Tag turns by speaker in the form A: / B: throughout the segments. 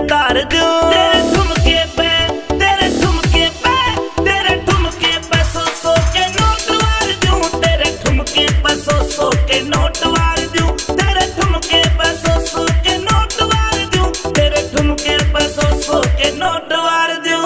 A: उतार दूं। तेरे ठुमके पे, तेरे ठुमके पे, तेरे ठुमके पे सौ सौ के नोट वार दूं। तेरे ठुमके पे सौ सौ के नोट वार दूं। तेरे ठुमके पे सौ सौ के नोट वार दूं। तेरे ठुमके पे सौ सौ के नोट वार दूं।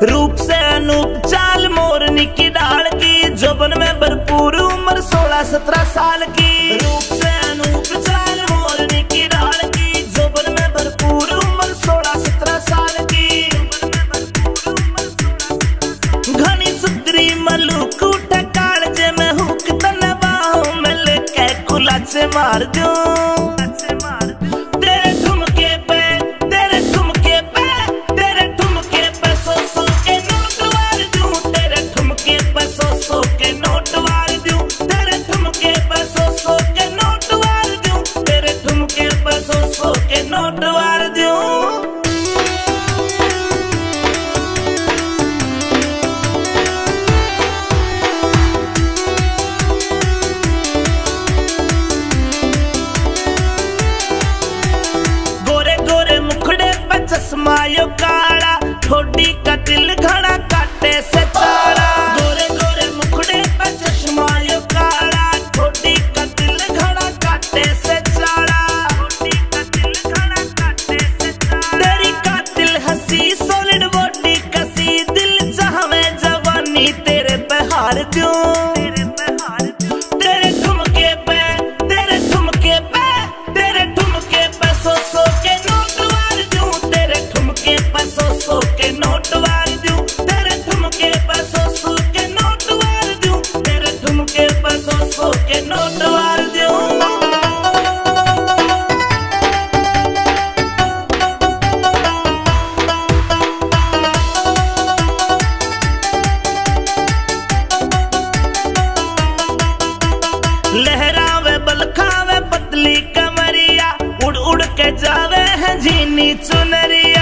A: रूप से अनूप चाल मोरनी की डाल की, जोबन में भरपूर उम्र 16-17 साल की। रूप से अनूप चाल मोरनी की डाल की, जोबन में भरपूर उम्र 16-17 साल की। घनी सुतरी मलूक उठा कालजे में हुक तनवाहों में लेके कुलाचे मार दूं। तेरे ठुमके पे, तेरे ठुमके पे, तेरे ठुमके पे सौ सौ के नोट वार दूं। तेरे ठुमके पे सौ सौ के नोट वार दूं। तेरे ठुमके पे सौ सौ के नोट वार दूं। तेरे ठुमके पे सौ सौ के नोट वार दूं। चश्मायो काला, ठोडी का दिल घड़ा काटे से चारा। गोरे गोरे मुखड़े पे चश्मायो काला, ठोडी का दिल घड़ा काटे से चारा। ठोडी का दिल घड़ा काटे से चारा। तेरी कातिल हंसी सॉलिड बॉडी कसी, दिल चाहवे जवानी तेरे पे हार दूं। तेरे ठुमके पे, तेरे ठुमके पे, तेरे ठुमके पे सौ सौ के नोट वार दूं। तेरे ठुमके पे सौ सौ के नोट वार दूं। तेरे ठुमके पे सौ सौ के नोट वार दूं। तेरे ठुमके पे सौ सौ के नोट वार दूं। लहरावे बलखावे पतली कमरिया, उड़ उड़ के जावे है झीनी चुनरिया।